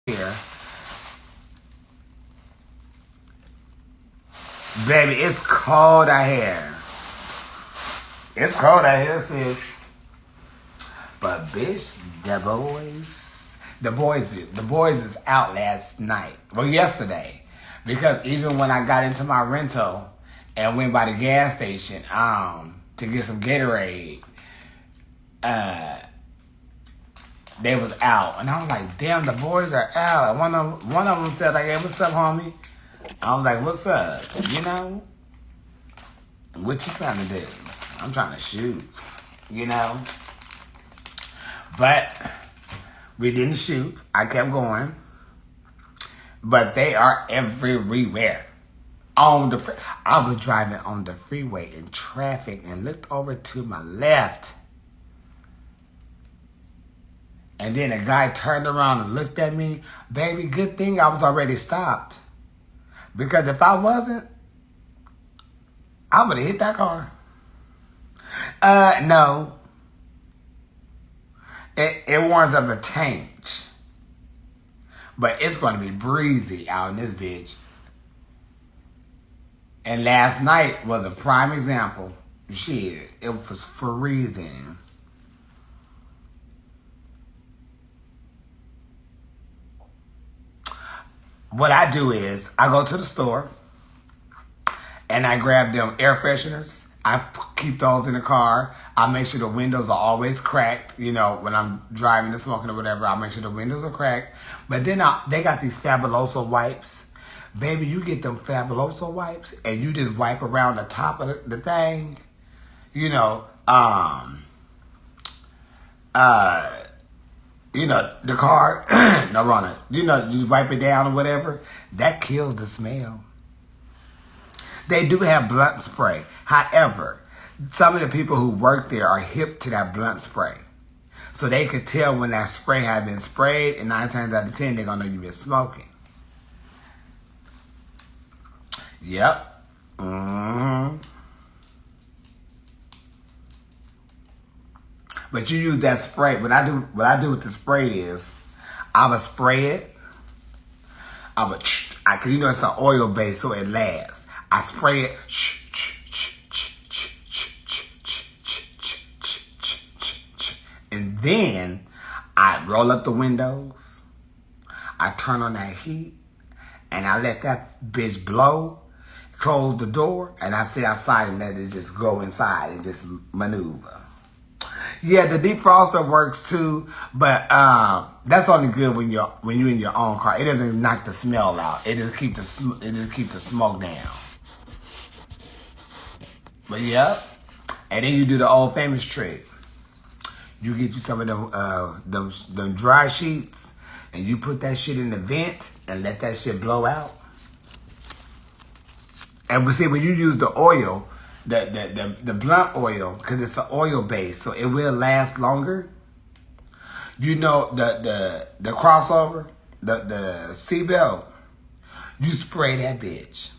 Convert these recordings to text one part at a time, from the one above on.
here. Baby, it's cold out here. It's cold out here, sis. But bitch, the boys is out last night. Well, yesterday. Because even when I got into my rental and went by the gas station, to get some Gatorade, they was out. And I was like, damn, the boys are out. And one of them said, like, hey, what's up, homie? I was like, what's up? You know? What you trying to do? I'm trying to shoot. You know? But we didn't shoot. I kept going. But they are everywhere. I was driving on the freeway in traffic and looked over to my left. And then a guy turned around and looked at me. Baby, good thing I was already stopped. Because if I wasn't, I would have hit that car. No. It warns of a change. But it's going to be breezy out in this bitch. And last night was a prime example. Shit, it was freezing. What I do is, I go to the store and I grab them air fresheners. I keep those in the car. I make sure the windows are always cracked. You know, when I'm driving and smoking or whatever, I make sure the windows are cracked. But then they got these Fabuloso wipes. Baby, you get them Fabuloso wipes and you just wipe around the top of the thing. You know, the car, no, Ronna, you just wipe it down or whatever. That kills the smell. They do have blunt spray. However, some of the people who work there are hip to that blunt spray. So they could tell when that spray had been sprayed, and 9 times out of 10, they're going to know you've been smoking. Yep. Mm-hmm. But you use that spray. What I do with the spray is, I would spray it. Because you know it's an oil base, so it lasts. I spray it. And then I roll up the windows. I turn on that heat. And I let that bitch blow. Close the door. And I sit outside and let it just go inside and just maneuver. Yeah, the defroster works too, but that's only good when you're in your own car. It doesn't knock the smell out. It just keep the smoke down. But yeah, and then you do the old famous trick. You get you some of them dry sheets, and you put that shit in the vent and let that shit blow out. And we see when you use the oil. The blunt oil, because it's an oil base, so it will last longer. You know, the crossover, the seatbelt, you spray that bitch.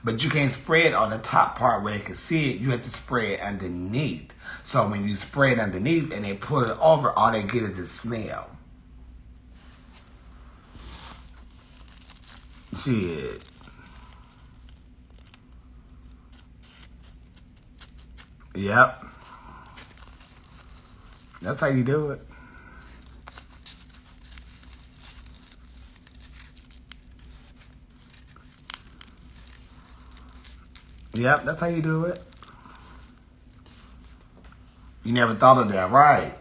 But you can't spray it on the top part where they can see it. You have to spray it underneath. So when you spray it underneath and they pull it over, all they get is the smell. Shit. Yep. That's how you do it. Yep, that's how you do it. You never thought of that, right?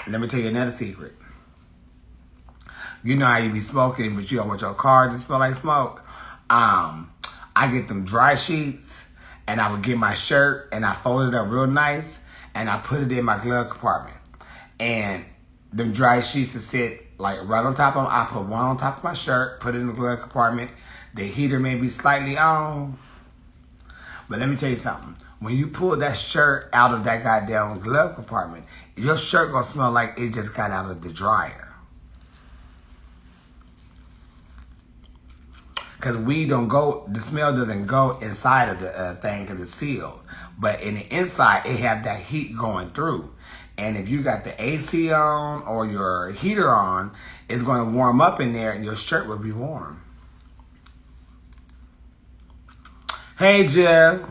Let me tell you another secret. You know how you be smoking, but you don't want your car to smell like smoke. I get them dry sheets, and I would get my shirt, and I fold it up real nice, and I put it in my glove compartment. And them dry sheets that sit like right on top of them. I put one on top of my shirt, put it in the glove compartment. The heater may be slightly on. But let me tell you something. When you pull that shirt out of that goddamn glove compartment, your shirt gonna smell like it just got out of the dryer. Because the smell doesn't go inside of the thing because it's sealed. But in the inside, it have that heat going through. And if you got the AC on or your heater on, it's going to warm up in there and your shirt will be warm. Hey, Jeff.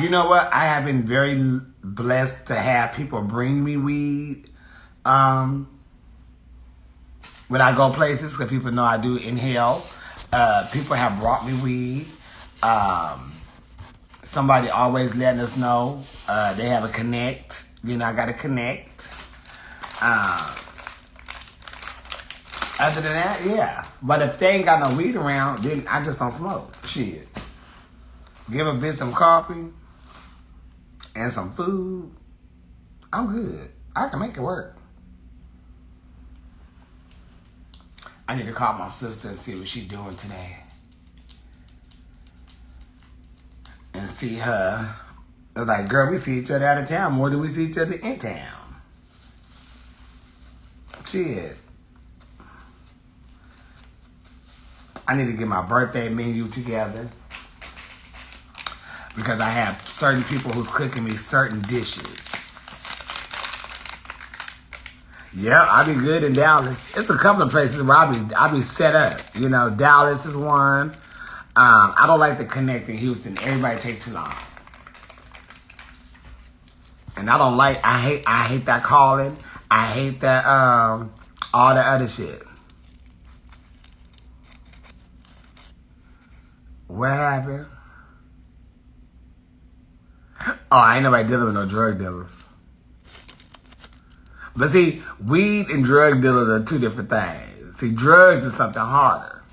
You know what? I have been very blessed to have people bring me weed when I go places, because people know I do inhale. People have brought me weed. Somebody always letting us know they have a connect. You know, I got to connect. Other than that, yeah. But if they ain't got no weed around, then I just don't smoke. Shit. Give a bitch some coffee and some food. I'm good. I can make it work. I need to call my sister and see what she's doing today. And see her. It's like, girl, we see each other out of town more than we see each other in town. Shit. I need to get my birthday menu together, because I have certain people who's cooking me certain dishes. Yeah, I be good in Dallas. It's a couple of places where I be set up. You know, Dallas is one. I don't like the connect in Houston. Everybody take too long. And I hate that calling. I hate that all the other shit. What happened? Oh, ain't nobody dealing with no drug dealers. But see, weed and drug dealers are two different things. See, drugs is something harder.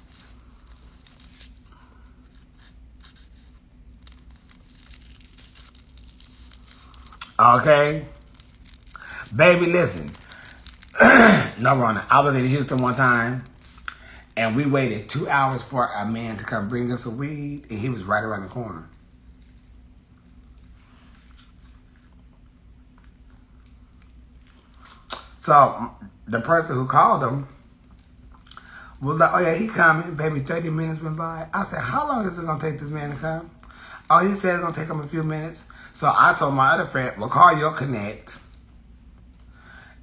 Okay? Baby, listen. No, Rona. I was in Houston one time, and we waited 2 hours for a man to come bring us a weed, and he was right around the corner. So the person who called him was like, oh yeah, he coming. Baby, 30 minutes went by. I said, how long is it going to take this man to come? Oh, he said it's going to take him a few minutes. So I told my other friend, well, call your connect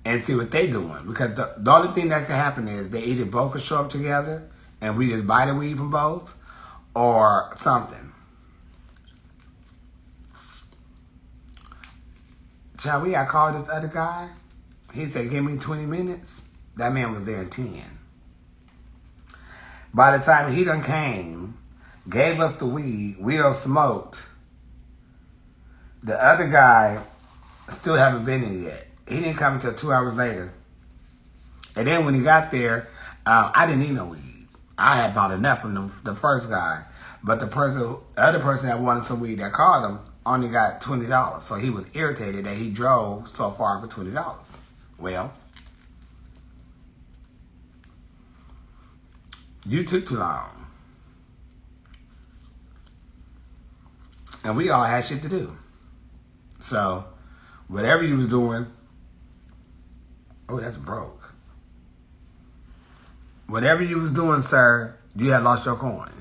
and see what they doing. Because the only thing that can happen is they either both could show up together and we just buy the weed from both, or something. Child, I called this other guy. He said, give me 20 minutes. That man was there in 10. By the time he done came, gave us the weed, we done smoked. The other guy still haven't been in yet. He didn't come until 2 hours later. And then when he got there, I didn't need no weed. I had bought enough from the first guy. But the other person that wanted some weed that called him only got $20. So he was irritated that he drove so far for $20. Well, you took too long. And we all had shit to do. So, whatever you was doing, oh, that's broke. Whatever you was doing, sir, you had lost your coin.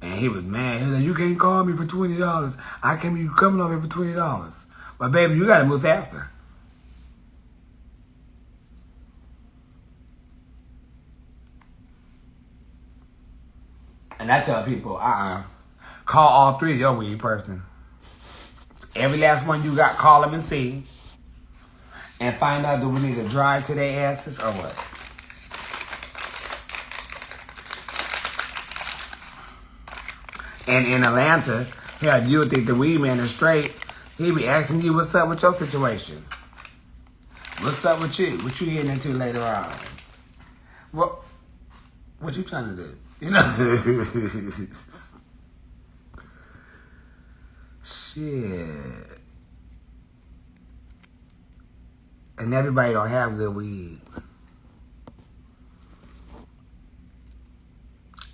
And he was mad. He was like, you can't call me for $20. I can't be coming over here for $20. But baby, you got to move faster. And I tell people, call all three of your weed person. Every last one you got, call them and see. And find out, do we need to drive to their asses or what? And in Atlanta, hell, you would think the weed man is straight. He be asking you, what's up with your situation? What's up with you? What you getting into later on? What you trying to do? You know? Shit. And everybody don't have good weed.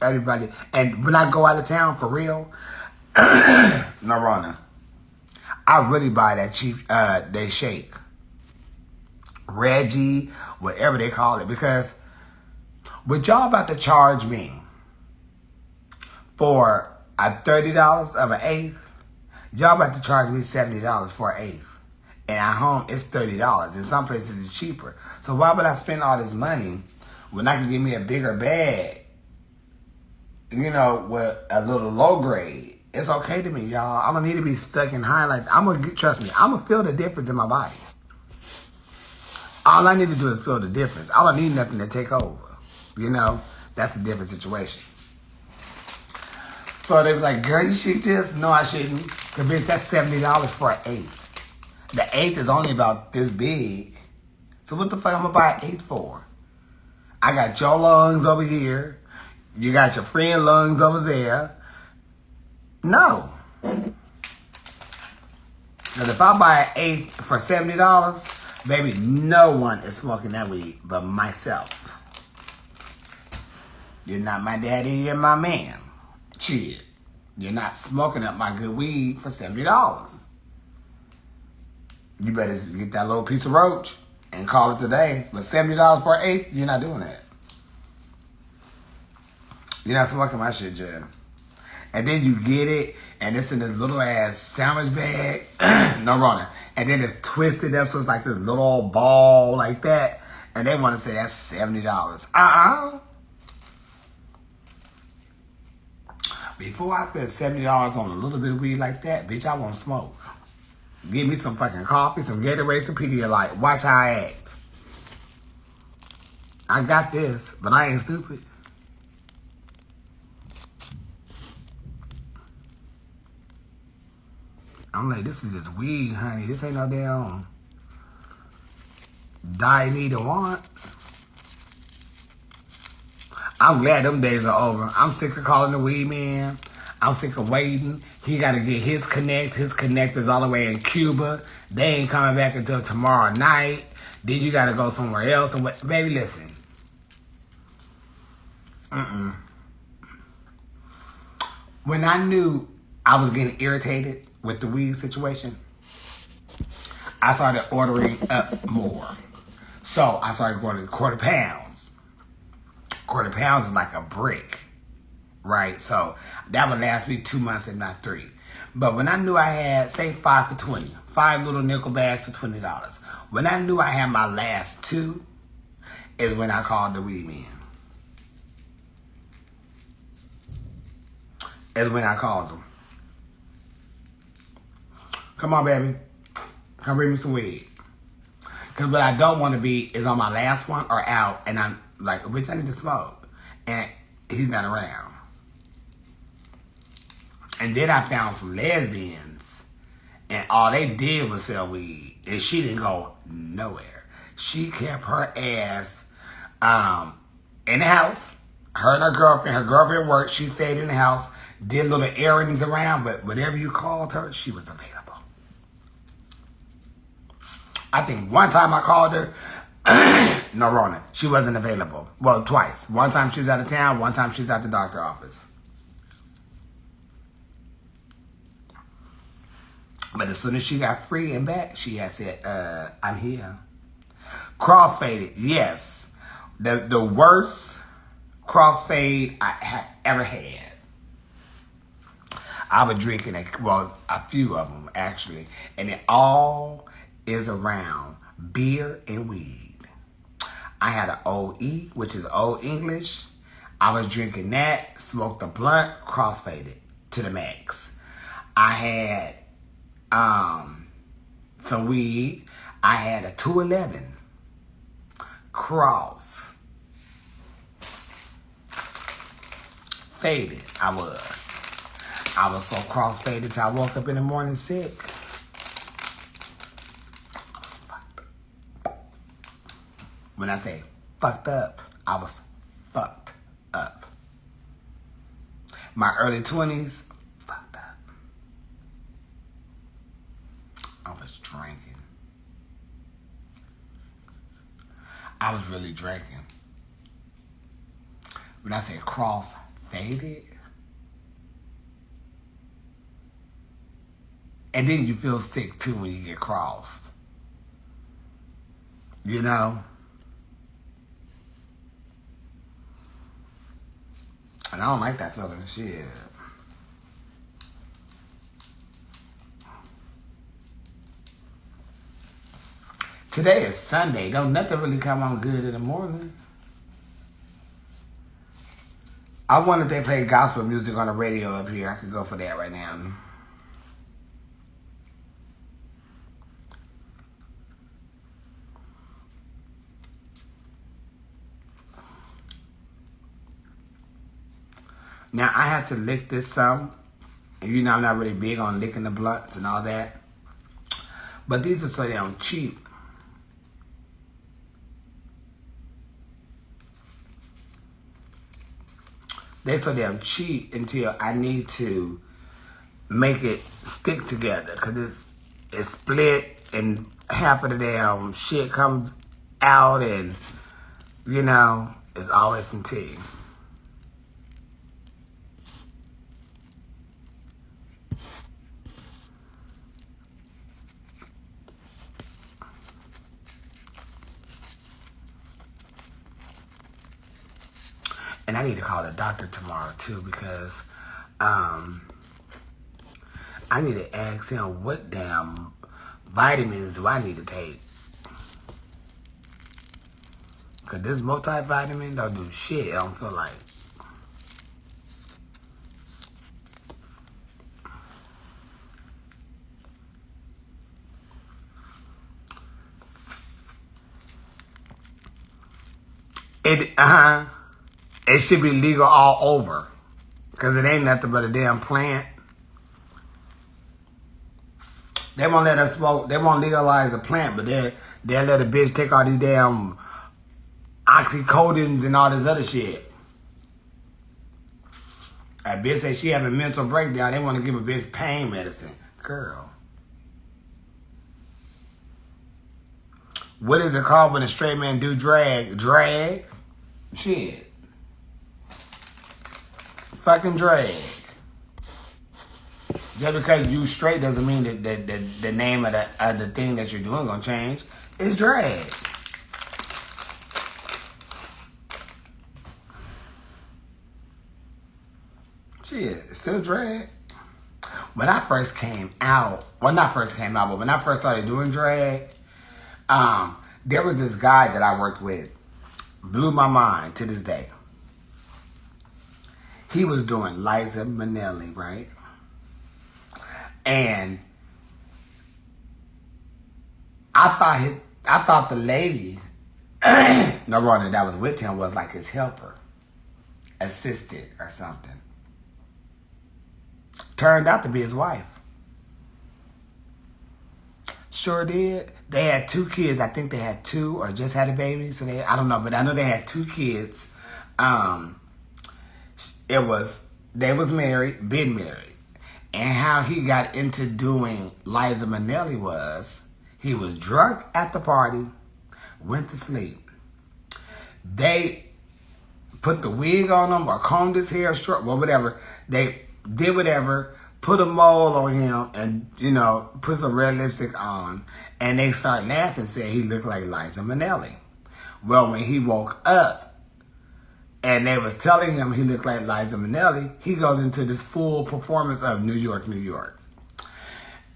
Everybody. And when I go out of town, for real, Narana, I really buy that cheap, they shake. Reggie, whatever they call it. Because what y'all about to charge me for a $30 of an eighth. Y'all about to charge me $70 for an eighth. And at home, it's $30. In some places, it's cheaper. So why would I spend all this money when I can get me a bigger bag, you know, with a little low grade? It's okay to me, y'all. I don't need to be stuck in high. Like, trust me, I'm going to feel the difference in my body. All I need to do is feel the difference. I don't need nothing to take over. You know, that's a different situation. So they be like, girl, you should just. No, I shouldn't. Because, bitch, that's $70 for an eighth. The eighth is only about this big. So what the fuck I'm going to buy an eighth for? I got your lungs over here. You got your friend lungs over there. No. Because if I buy an eighth for $70, baby, no one is smoking that weed but myself. You're not my daddy, you're my man. Shit. You're not smoking up my good weed for $70. You better get that little piece of roach and call it today. But $70 for an eighth, you're not doing that. You're not smoking my shit, Jay. And then you get it, and it's in this little ass sandwich bag. No, Rona. And then it's twisted up, so it's like this little old ball like that. And they want to say that's $70. Before I spend $70 on a little bit of weed like that, bitch, I won't smoke. Give me some fucking coffee, some Gatorade, some Pedialyte. Watch how I act. I got this, but I ain't stupid. I'm like, this is just weed, honey. This ain't no damn die, need, or want. I'm glad them days are over. I'm sick of calling the weed man. I'm sick of waiting. He got to get his connect. His connect is all the way in Cuba. They ain't coming back until tomorrow night. Then you got to go somewhere else. And baby, listen. When I knew I was getting irritated with the weed situation, I started ordering up more. So I started going to quarter pounds. Quarter pounds is like a brick, right? So that would last me 2 months, if not 3. But when I knew I had, say, 5 for 20, 5 little nickel bags for $20. When I knew I had my last 2, is when I called the weed man. Is when I called them. Come on, baby. Come bring me some weed. Because what I don't want to be is on my last one or out, and I'm like, bitch, I need to smoke. And he's not around. And then I found some lesbians, and all they did was sell weed. And she didn't go nowhere. She kept her ass in the house. Her and her girlfriend worked. She stayed in the house, did little errands around, but whatever you called her, she was available. I think one time I called her, no, Rona, she wasn't available. Well, twice. One time she was out of town, one time she was at the doctor's office. But as soon as she got free and back, she had said, I'm here. Crossfaded, yes. The worst crossfade I have ever had. I was drinking, a few of them, actually. And it all is around beer and weed. I had an OE, which is Old English. I was drinking that, smoked a blunt, crossfaded to the max. I had some weed. I had a 211 cross. Faded, I was so cross-faded till I woke up in the morning sick. I was fucked up. When I say fucked up, I was fucked up. My early 20s, fucked up. I was drinking. I was really drinking. When I say cross-faded, and then you feel sick too when you get crossed. You know? And I don't like that feeling. Shit. Today is Sunday. Don't nothing really come on good in the morning. I wonder if they play gospel music on the radio up here. I could go for that right now. Now, I have to lick this some. And you know I'm not really big on licking the blunts and all that. But these are so damn cheap. They're so damn cheap until I need to make it stick together. Because it's split and half of the damn shit comes out and, you know, it's always some tea. And I need to call the doctor tomorrow too because I need to ask him what damn vitamins do I need to take. Because this multivitamin don't do shit, I don't feel like. It should be legal all over. Because it ain't nothing but a damn plant. They won't let us smoke. They won't legalize a plant, but they'll let a bitch take all these damn oxycodons and all this other shit. A bitch say she having a mental breakdown. They want to give a bitch pain medicine. Girl. What is it called when a straight man do drag? Drag? Shit. Fucking drag. Just because you straight doesn't mean that the name of the thing that you're doing gonna change. It's drag. Shit, it's still drag. When I first came out, well not first came out, but when I first started doing drag, there was this guy that I worked with. Blew my mind to this day. He was doing Liza Minnelli, right? And I thought the lady, no runner that was with him was like his helper, assistant or something. Turned out to be his wife. Sure did. They had 2 kids. I think they had 2 or just had a baby. So I don't know, but I know they had 2 kids. They was married, been married. And how he got into doing Liza Minnelli was, he was drunk at the party, went to sleep. They put the wig on him or combed his hair short, well, whatever. They did whatever, put a mold on him and, you know, put some red lipstick on. And they started laughing and said he looked like Liza Minnelli. Well, when he woke up, and they was telling him he looked like Liza Minnelli, he goes into this full performance of New York, New York.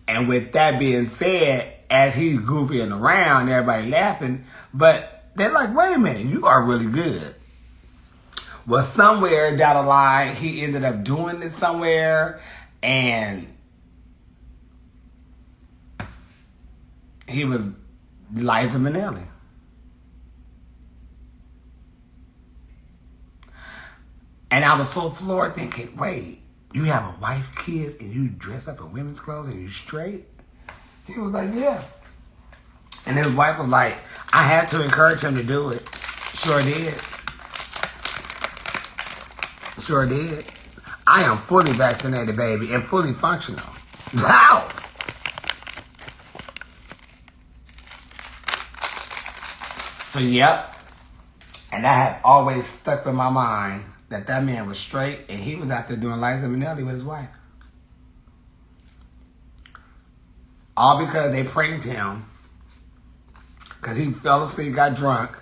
And with that being said, as he's goofing around, everybody laughing, but they're like, wait a minute, you are really good. Well, somewhere down the line, he ended up doing this somewhere, and he was Liza Minnelli. And I was so floored thinking, wait, you have a wife, kids, and you dress up in women's clothes and you straight? He was like, yeah. And his wife was like, I had to encourage him to do it. Sure did. Sure did. I am fully vaccinated, baby, and fully functional. Wow. So, yep. And that had always stuck in my mind that man was straight and he was out there doing Liza Minnelli with his wife. All because they pranked him because he fell asleep, got drunk,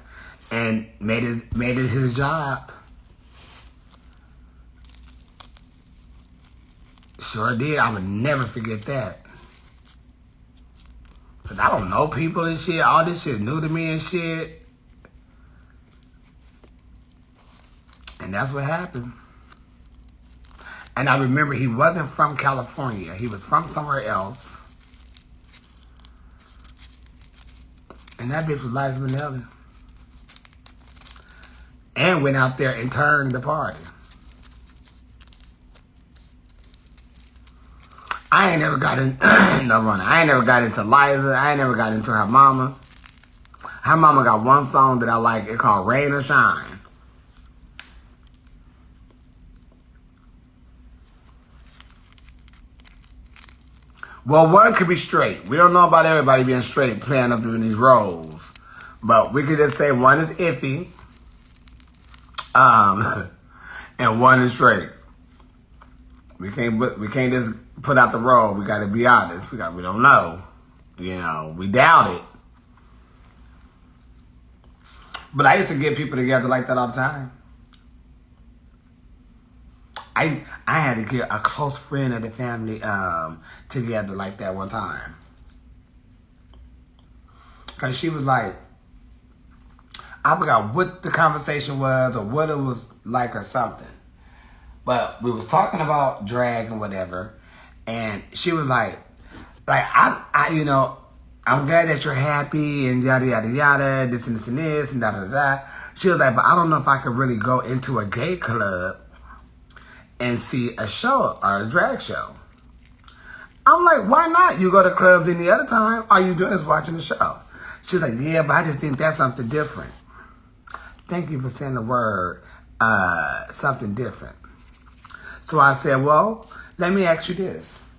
and made it his job. Sure did. I would never forget that. Because I don't know people and shit. All this shit new to me and shit. And that's what happened. And I remember he wasn't from California. He was from somewhere else. And that bitch was Liza Minnelli. And went out there and turned the party. I ain't never got in no running. I ain't never got into Liza. I ain't never got into her mama. Her mama got one song that I like. It's called Rain or Shine. Well, one could be straight. We don't know about everybody being straight, playing up in these roles. But we could just say one is iffy. And one is straight. We can't just put out the role. We got to be honest. We don't know. You know, we doubt it. But I used to get people together like that all the time. I had to get a close friend of the family together like that one time. Because she was like, I forgot what the conversation was or what it was like or something. But we was talking about drag and whatever. And she was like, I you know, I'm glad that you're happy and yada, yada, yada, this and this and this and da, da, da. She was like, but I don't know if I could really go into a gay club and see a show or a drag show. I'm like, why not? You go to clubs any other time. All you doing is watching the show. She's like, yeah, but I just think that's something different. Thank you for saying the word, something different. So I said, well, let me ask you this.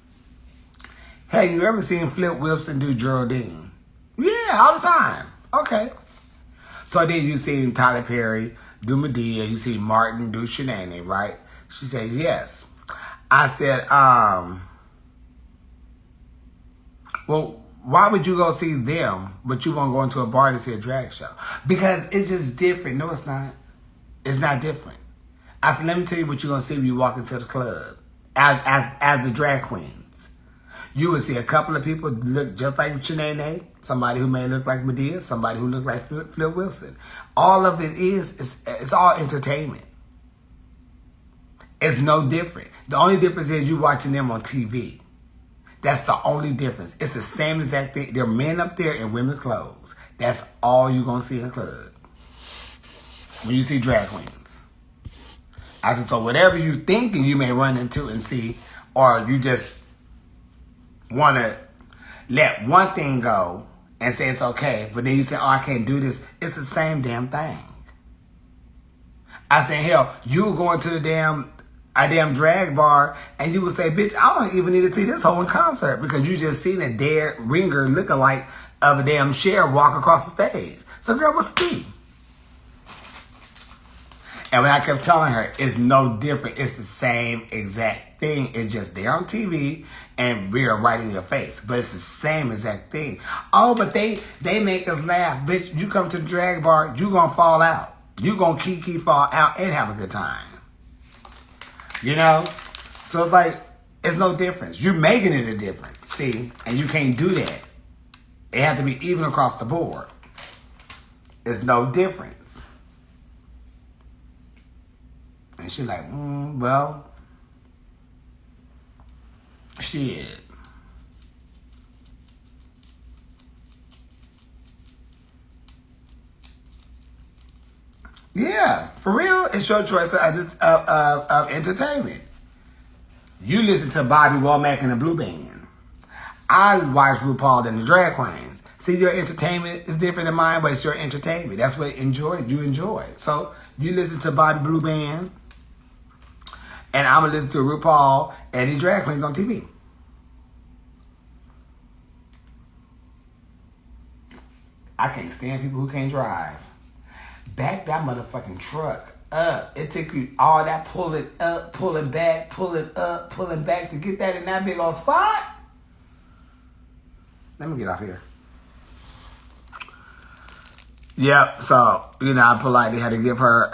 Have you ever seen Flip Wilson do Geraldine? Yeah, all the time. Okay. So then you seen Tyler Perry do Medea. You see Martin do Shanae, right? She said, yes. I said, well, why would you go see them, but you won't go into a bar to see a drag show? Because it's just different. No, it's not. It's not different. I said, let me tell you what you're going to see when you walk into the club. As the drag queens. You will see a couple of people look just like Shanae, somebody who may look like Medea, somebody who look like Flip Wilson. All of it it's all entertainment. It's no different. The only difference is you watching them on TV. That's the only difference. It's the same exact thing. There are men up there in women's clothes. That's all you're going to see in a club. When you see drag queens. I said, so whatever you thinking you may run into and see, or you just want to let one thing go and say it's okay, but then you say, oh, I can't do this. It's the same damn thing. I said, hell, you go into a damn drag bar and you would say, bitch, I don't even need to see this whole in concert because you just seen a dead ringer lookalike of a damn Cher walk across the stage. So girl, what's the tea? And when I kept telling her, it's no different. It's the same exact thing. It's just they're on TV and we're right in your face. But it's the same exact thing. Oh, but they make us laugh. Bitch, you come to the drag bar, you gonna fall out. You gonna kiki fall out and have a good time. You know? So it's like, it's no difference. You're making it a difference. See? And you can't do that. It has to be even across the board. It's no difference. And she's like, well, shit. Yeah, for real, it's your choice of entertainment. You listen to Bobby Womack and the Blue Band. I watch RuPaul and the Drag Queens. See, your entertainment is different than mine, but it's your entertainment. That's what you enjoy. So you listen to Bobby Blue Band, and I'm going to listen to RuPaul and these drag queens on TV. I can't stand people who can't drive. Back that motherfucking truck up. It took you all that pulling up, pulling back, pulling up, pulling back to get that in that big old spot. Let me get off here. Yep, so, you know, I politely had to give her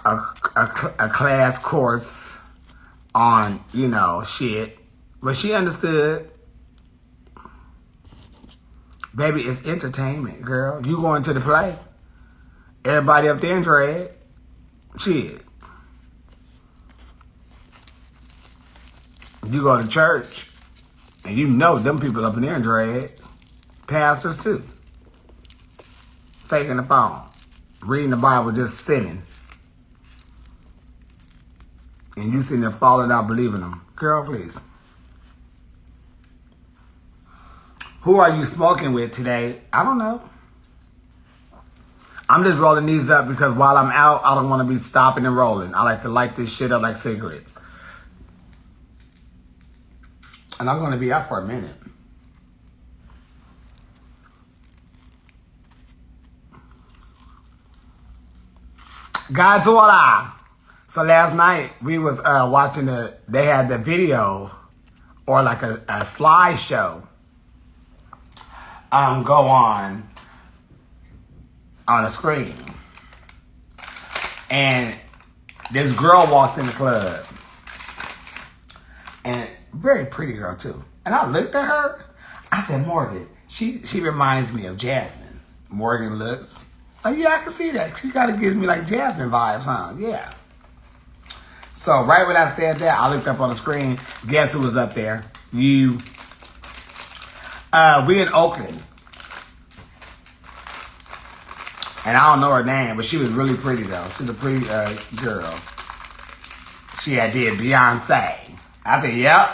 a class course on, you know, shit. But she understood. Baby, it's entertainment, girl. You going to the play. Everybody up there in drag. Shit. You go to church, and you know them people up in there in drag. Pastors, too. Faking the phone. Reading the Bible, just sitting. And you sitting there falling out believing them. Girl, please. Who are you smoking with today? I don't know. I'm just rolling these up because while I'm out, I don't want to be stopping and rolling. I like to light this shit up like cigarettes. And I'm going to be out for a minute. God's order. So last night we was watching they had the video or like a slideshow go on a screen. And this girl walked in the club. And very pretty girl too. And I looked at her. I said, Morgan, she reminds me of Jasmine. Morgan looks. Oh yeah, I can see that. She kind of gives me like Jasmine vibes, huh? Yeah. So right when I said that, I looked up on the screen. Guess who was up there? You. We in Oakland. And I don't know her name, but she was really pretty though. She's a pretty girl. She had did Beyonce. I said, yep.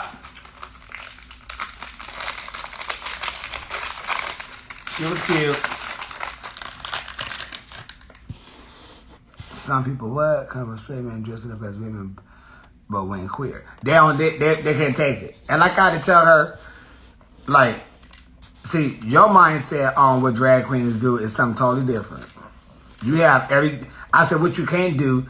She was cute. Some people what? Come and say men dressing up as women, but when queer. They can't take it. And like I had to tell her, like, see, your mindset on what drag queens do is something totally different. You have I said, what you can't do,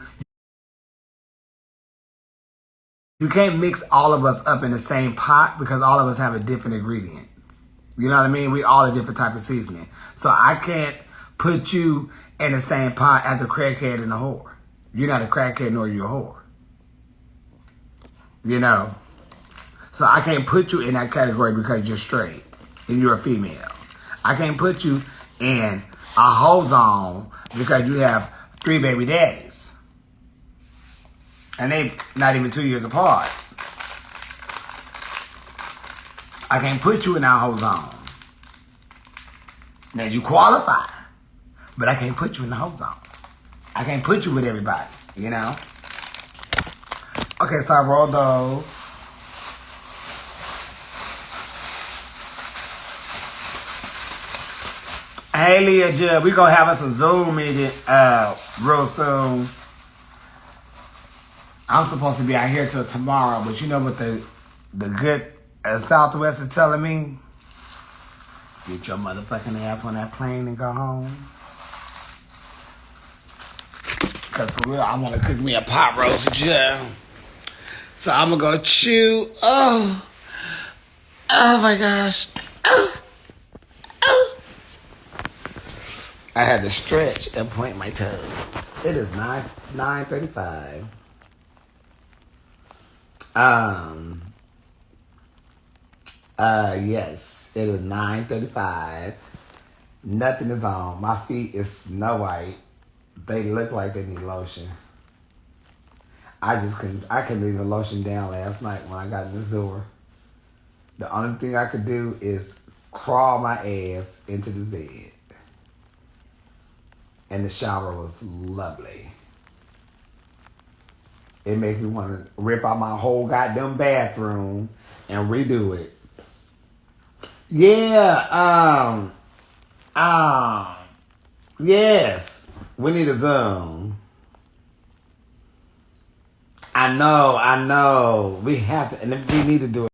you can't mix all of us up in the same pot because all of us have a different ingredients. You know what I mean? We all a different type of seasoning. So I can't put you in the same pot as a crackhead and a whore. You're not a crackhead nor you're a whore. You know? So I can't put you in that category because you're straight and you're a female. I can't put you in a hoe zone because you have 3 baby daddies. And they not even 2 years apart. I can't put you in that hoe zone. Now you qualify. But I can't put you in the whole zone. I can't put you with everybody, you know? Okay, so I rolled those. Hey, Leah Judd, we gonna have us a Zoom meeting real soon. I'm supposed to be out here till tomorrow, but you know what the good Southwest is telling me? Get your motherfucking ass on that plane and go home. Because for real, I want to cook me a pot roast, Joe. So I'm going to go chew. Oh my gosh. I had to stretch and point my toes. It is 9:35. Yes, it is 9:35. Nothing is on. My feet is snow white. They look like they need lotion. I couldn't even lotion down last night when I got in the sewer. The only thing I could do is crawl my ass into this bed. And the shower was lovely. It makes me want to rip out my whole goddamn bathroom and redo it. Yeah, yes. We need a Zoom. I know. We have to, and we need to do it.